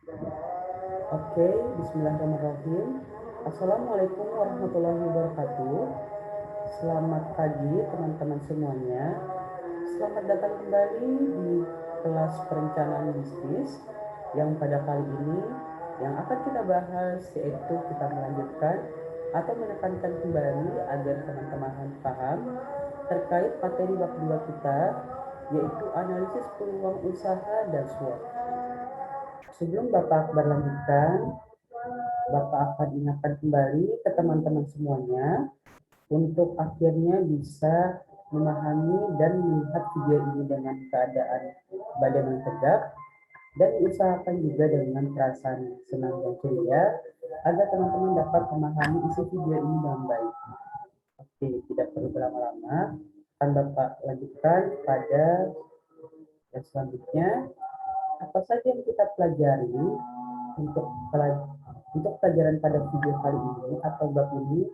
Oke, bismillahirrahmanirrahim. Assalamualaikum warahmatullahi wabarakatuh. Selamat pagi teman-teman semuanya. Selamat datang kembali di kelas perencanaan bisnis yang pada kali ini yang akan kita bahas yaitu kita melanjutkan atau menekankan kembali agar teman-teman paham terkait materi bab 2 kita yaitu analisis peluang usaha dan SWOT. Sebelum Bapak berlanjutkan, Bapak akan ingatkan kembali ke teman-teman semuanya untuk akhirnya bisa memahami dan melihat video ini dengan keadaan badan yang tegak dan diusahakan juga dengan perasaan senang dan ceria agar teman-teman dapat memahami isi video ini dengan baik. Oke, tidak perlu berlama-lama, akan Bapak lanjutkan pada yang selanjutnya. Apa saja yang kita pelajari untuk pelajaran pada video kali ini atau bab ini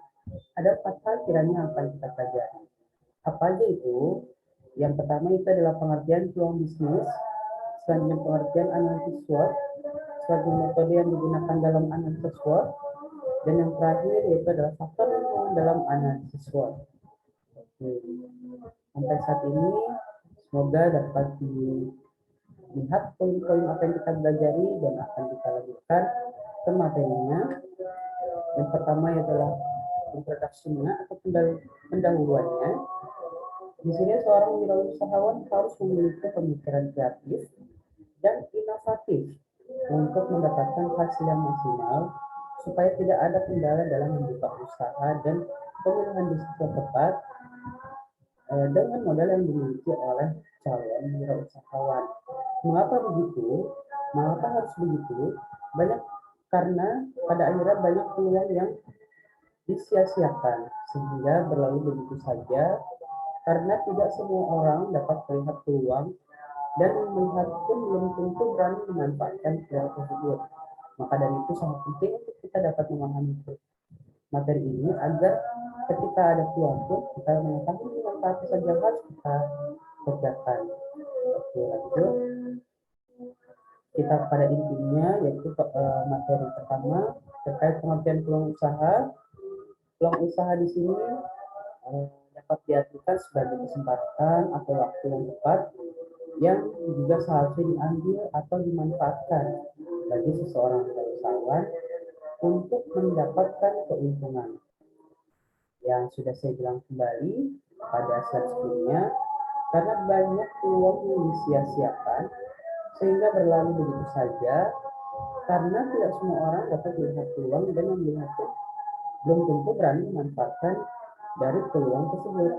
ada 4 hal kiranya yang akan kita pelajari. Apa aja itu? Yang pertama itu adalah pengertian peluang bisnis, selanjutnya pengertian analisis SWOT, selanjutnya metode yang digunakan dalam analisis SWOT, dan yang terakhir yaitu adalah faktor lingkungan dalam analisis SWOT. Oke. Sampai saat ini semoga dapat dilihat poin-poin apa yang kita pelajari dan akan kita lanjutkan ke materinya. Yang pertama adalah introduksinya atau pendahuluannya. Di sini seorang wirausahawan harus memiliki pemikiran kreatif dan inovatif untuk mendapatkan hasil yang maksimal supaya tidak ada kendala dalam membuka usaha dan pemilihan bisnis yang tepat dengan modal yang dimiliki oleh calon wirausahawan. Mengapa begitu? Mengapa harus begitu? Banyak karena pada akhirnya banyak peluang yang disia-siakan sehingga berlalu begitu saja karena tidak semua orang dapat melihat peluang dan melihat pun belum tentu berani memanfaatkan peluang tersebut. Maka dari itu sangat penting untuk kita dapat memahami materi ini agar ketika ada peluang pun kita mengetahui apa saja harus kita kerjakan. Oke, lanjut. Kita pada intinya yaitu materi pertama terkait pengertian peluang usaha. Peluang usaha di sini dapat diartikan sebagai kesempatan atau waktu yang tepat yang juga seharusnya diambil atau dimanfaatkan bagi seseorang usahawan untuk mendapatkan keuntungan. Yang sudah saya bilang kembali pada slide sebelumnya, karena banyak peluang yang disia-siakan sehingga berlalu begitu saja karena tidak semua orang dapat melihat peluang dan melihatnya belum tentu berani memanfaatkan dari peluang tersebut.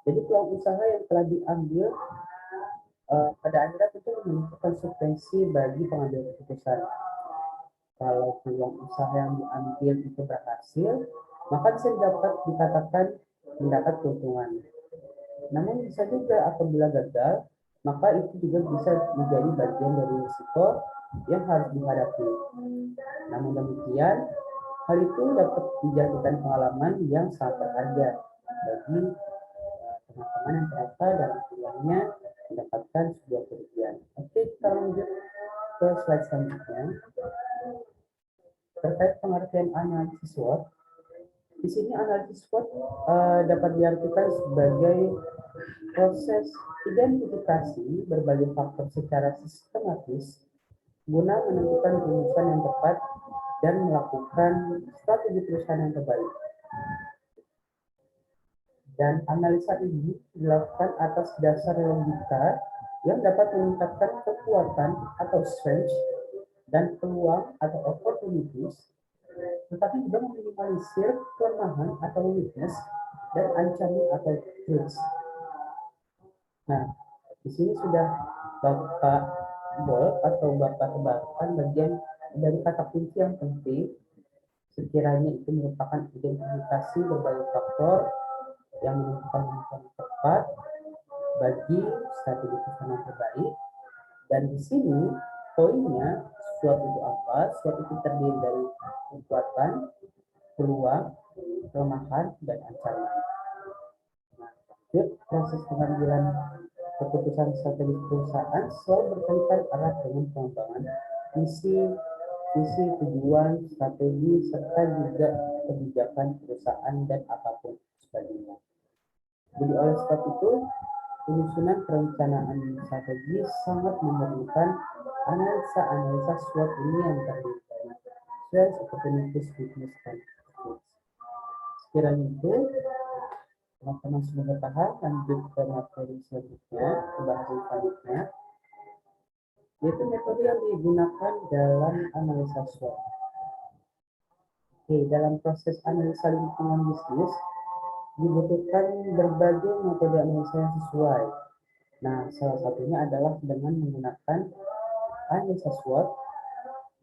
Jadi peluang usaha yang telah diambil pada akhirnya tentu memiliki konsekuensi bagi pengambil keputusan. Kalau peluang usaha yang diambil itu berhasil, maka bisa dikatakan mendapat keuntungan. Namun bisa juga apabila gagal, maka itu juga bisa menjadi bagian dari risiko yang harus dihadapi. Namun demikian, hal itu dapat dijadikan pengalaman yang sangat berharga bagi teman-teman yang ternyata dalam kuliahnya mendapatkan sebuah kerugian. Oke, kita lanjut ke slide selanjutnya. Terkait pengertian analisis SWOT, di sini analisis SWOT dapat diartikan sebagai proses identifikasi berbagai faktor secara sistematis guna menentukan rumusan yang tepat dan melakukan strategi perusahaan yang terbaik. Dan analisa ini dilakukan atas dasar logika yang dapat meningkatkan kekuatan atau strength dan peluang atau opportunities, tetapi juga meminimalisir kelemahan atau weakness dan ancaman atau threats. Nah, di sini sudah Bapak bold atau Bapak tebakkan bagian dari kata kunci yang penting sekiranya itu merupakan identifikasi berbagai faktor yang menentukan yang tepat bagi strategi perusahaan yang terbaik. Dan di sini poinnya SWOT itu apa? SWOT itu terdiri dari kekuatan, peluang, kelemahan, dan ancaman. Nah, proses pengambilan keputusan strategi perusahaan selalu berkaitan erat dengan pengembangan misi, visi, tujuan, strategi, serta juga kebijakan perusahaan dan apapun sebagainya. Jadi oleh sebab itu, penyusunan perencanaan strategi sangat memerlukan analisa-analisa SWOT ini yang terdiri dari strengths, opportunities, weakness, dan threats. Sekiranya itu, teman-teman sudah bertahap, lanjut ke materi selanjutnya, pembahasan selanjutnya, yaitu metode yang digunakan dalam analisa SWOT. Oke, dalam proses analisa lingkungan bisnis, dibutuhkan berbagai metode analisa yang sesuai. Nah, salah satunya adalah dengan menggunakan analisa SWOT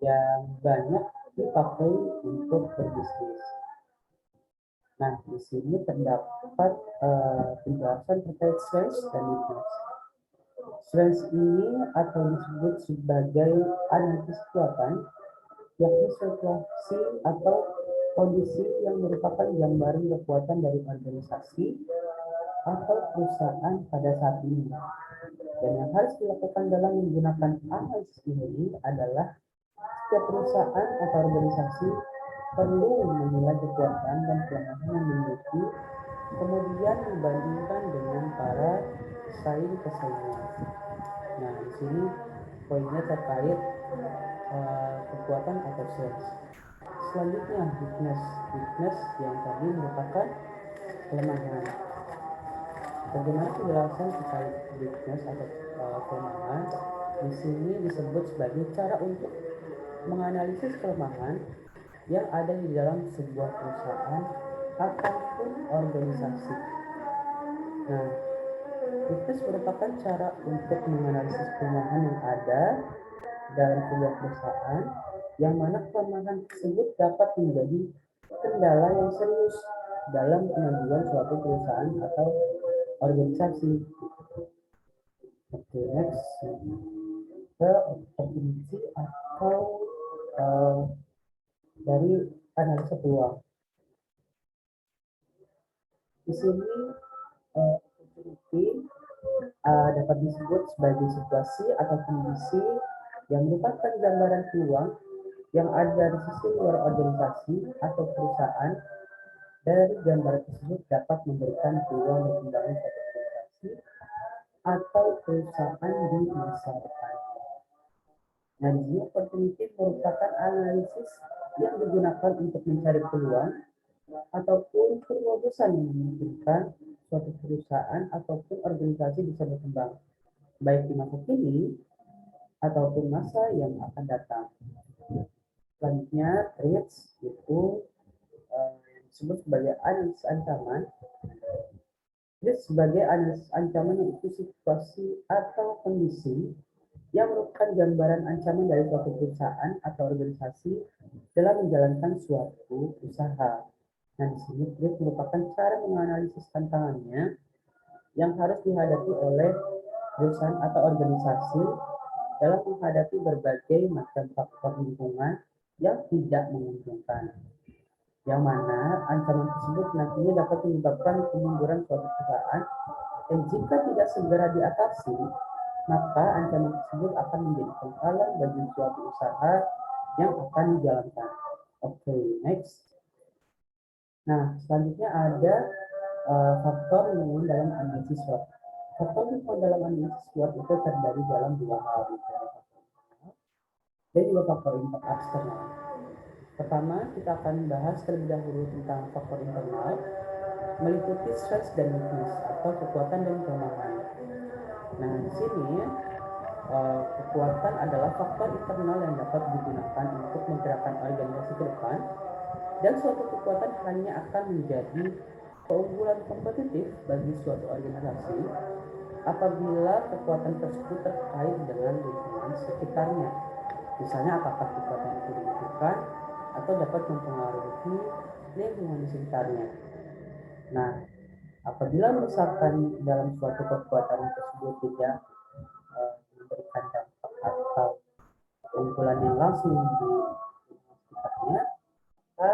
yang banyak dipakai untuk berbisnis. Nah, di sini terdapat penjelasan terkait strengths dan weakness. Strengths ini atau disebut sebagai analisis kekuatan, yakni situasi atau kondisi yang merupakan gambaran kekuatan dari organisasi atau perusahaan pada saat ini. Dan yang harus dilakukan dalam menggunakan analisis ini adalah setiap perusahaan atau organisasi perlu menilai kekuatan dan kelemahan yang dimiliki, kemudian dibandingkan dengan para pesaingnya. Nah, di sini poinnya terkait kekuatan atau strength. Selanjutnya weakness yang tadi merupakan kelemahan. Bagaimana penjelasan terkait weakness atau kelemahan? Di sini disebut sebagai cara untuk menganalisis kelemahan yang ada di dalam sebuah perusahaan ataupun organisasi. Nah, weakness merupakan cara untuk menganalisis kelemahan yang ada dalam sebuah perusahaan, yang mana kelemahan tersebut dapat menjadi kendala yang serius dalam kemajuan suatu perusahaan atau organisasi. Oke, next ke opportunity atau dari analisa peluang. Di sini opportunity dapat disebut sebagai situasi atau kondisi yang merupakan gambaran peluang yang ada di sisi luar organisasi atau perusahaan. Dari gambar tersebut dapat memberikan peluang perkembangan suatu organisasi atau perusahaan di masa depan. Nah, di sini opportunity merupakan analisis yang digunakan untuk mencari peluang ataupun terobosan yang memungkinkan suatu perusahaan ataupun organisasi bisa berkembang, baik di masa kini ataupun masa yang akan datang. Selanjutnya, threats itu disebut sebagai analisis ancaman. Threats sebagai analisis ancaman yaitu situasi atau kondisi yang merupakan gambaran ancaman dari suatu perusahaan atau organisasi dalam menjalankan suatu usaha. Nah, di sini threat merupakan cara menganalisis tantangannya yang harus dihadapi oleh perusahaan atau organisasi dalam menghadapi berbagai macam faktor lingkungan yang tidak menguntungkan, yang mana ancaman tersebut nantinya dapat menyebabkan kemunduran suatu perusahaan, dan jika tidak segera diatasi, maka ancaman tersebut akan menjadi penghalang bagi suatu usaha yang akan dijalankan. Oke, next. Nah, selanjutnya ada faktor lingkungan dalam analisis SWOT. Faktor lingkungan dalam analisis SWOT itu terdiri dalam dua hal, dan juga faktor eksternal. Pertama, kita akan bahas terlebih dahulu tentang faktor internal, meliputi strength dan weakness atau kekuatan dan kelemahan. Nah, di sini kekuatan adalah faktor internal yang dapat digunakan untuk menggerakkan organisasi ke depan, dan suatu kekuatan hanya akan menjadi keunggulan kompetitif bagi suatu organisasi apabila kekuatan tersebut terkait dengan lingkungan sekitarnya. Misalnya, apakah kekuatan itu dibutuhkan atau dapat mempengaruhi lingkungan di sekitarnya. Nah, apabila misalkan dalam suatu kekuatan tersebut tidak memberikan dampak atau keunggulan yang langsung di sekitarnya, maka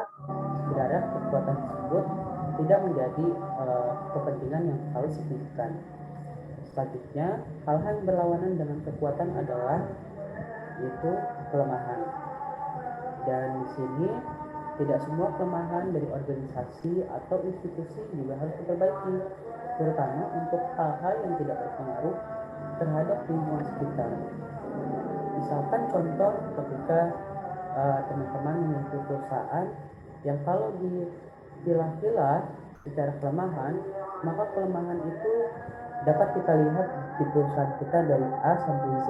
sebenarnya kekuatan tersebut tidak menjadi kepentingan yang terlalu signifikan. Selanjutnya, hal-hal yang berlawanan dengan kekuatan adalah yaitu kelemahan. Dan di sini tidak semua kelemahan dari organisasi atau institusi juga harus diperbaiki, terutama untuk hal-hal yang tidak berpengaruh terhadap lingkungan sekitar. Misalkan contoh ketika teman-teman memiliki perusahaan yang kalau dipilah-pilah secara kelemahan, maka kelemahan itu dapat kita lihat di perusahaan kita dari A sampai Z.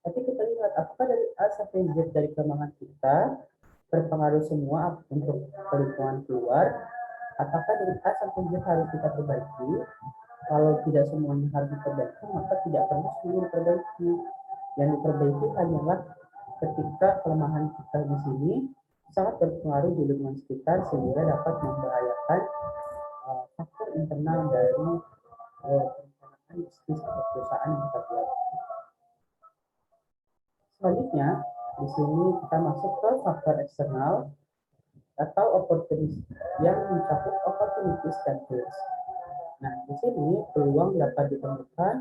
Tapi kita lihat apakah dari A sampai Z dari kelemahan kita berpengaruh semua untuk lingkungan keluar, apakah dari A sampai Z harus kita perbaiki. Kalau tidak semuanya harus diperbaiki, maka tidak perlu semuanya diperbaiki. Yang diperbaiki hanyalah ketika kelemahan kita di sini sangat berpengaruh di lingkungan sekitar sehingga dapat membahayakan faktor internal dari perencanaan bisnis atau perusahaan yang kita buat. Selanjutnya, di sini kita masuk ke faktor eksternal atau opportunities yang mencakup opportunities dan risks. Nah, di sini peluang dapat ditemukan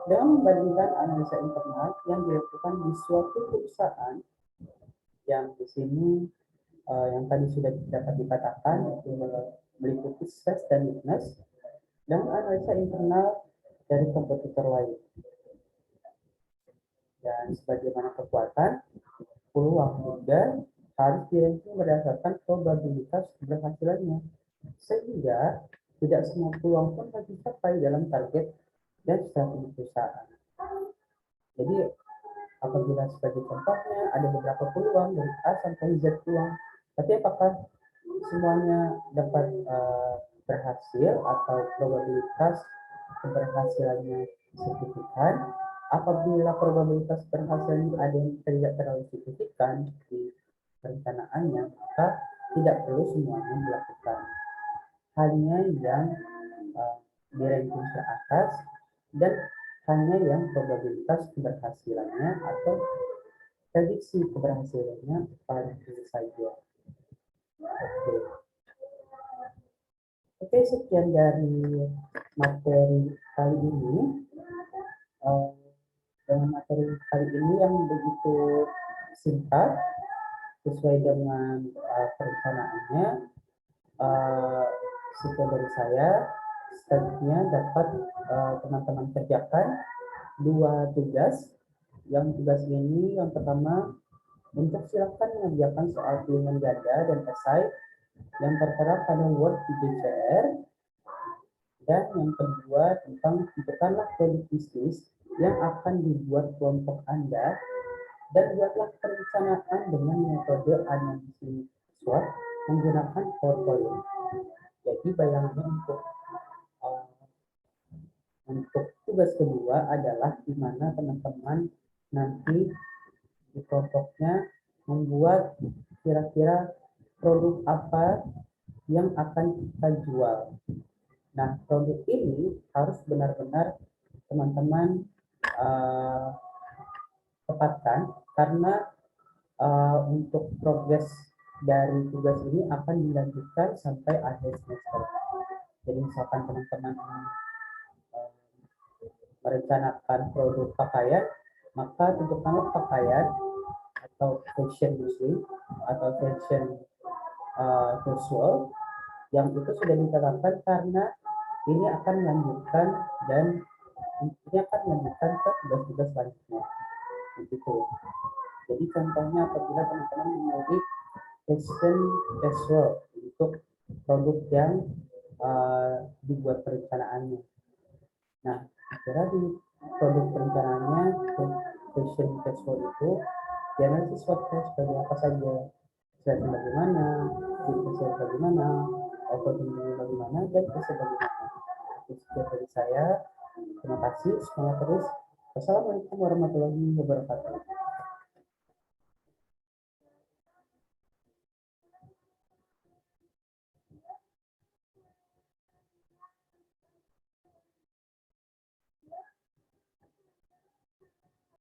dengan membandingkan analisa internal yang dilakukan di suatu perusahaan yang di sini yang tadi sudah dapat dikatakan itu meliputi strength dan weakness dan analisa internal dari kompetitor lain. Dan sebagaimana kekuatan, peluang juga harus diranking berdasarkan probabilitas keberhasilannya. Sehingga tidak semua peluang pun harus dicapai dalam target dan strategi perusahaan. Jadi apabila sebagai contohnya ada beberapa peluang dari A sampai Z peluang, tapi apakah semuanya dapat berhasil atau probabilitas keberhasilannya signifikan? Apabila probabilitas berhasilnya ada yang tidak terlalu signifikan di perencanaannya, maka tidak perlu semuanya dilakukan. Hanya yang di ranking teratas dan hanya yang probabilitas keberhasilannya atau prediksi keberhasilannya paling tinggi saja. Oke. Oke, sekian dari materi kali ini. Dengan materi kali ini yang begitu singkat sesuai dengan perencanaannya, sekian dari saya. Selanjutnya dapat teman-teman kerjakan 2 tugas. Yang tugas ini yang pertama untuk silakan mengerjakan soal bilangan ganda dan esai yang tertera pada Word di DCR. Dan yang kedua tentang tentukanlah produk bisnis yang akan dibuat kelompok Anda dan buatlah perencanaan dengan metode analisis SWOT menggunakan PowerPoint. Jadi bayangannya untuk tugas kedua adalah di mana teman-teman nanti di kelompoknya membuat kira-kira produk apa yang akan kita jual. Nah, produk ini harus benar-benar teman-teman tepatkan karena untuk progres dari tugas ini akan dilanjutkan sampai akhir semester. Jadi misalkan teman-teman merencanakan produk pakaian, maka tentukanlah pakaian atau fashion muslim atau fashion casual yang itu sudah ditetapkan karena ini akan melanjutkan dan ini akan melanjutkan ke tugas-tugas selanjutnya. Begitu. Jadi contohnya apabila teman-teman memiliki fashion casual untuk produk yang dibuat perencanaannya. Nah, kira di produk perencanaannya fashion casual itu dianalisis SWOT-nya sebagai apa saja, strategi bagaimana, investasi bagaimana, opportunity bagaimana, dan risk bagaimana. Sekian dari saya. Terima kasih. Semangat terus. Wassalamualaikum warahmatullahi wabarakatuh.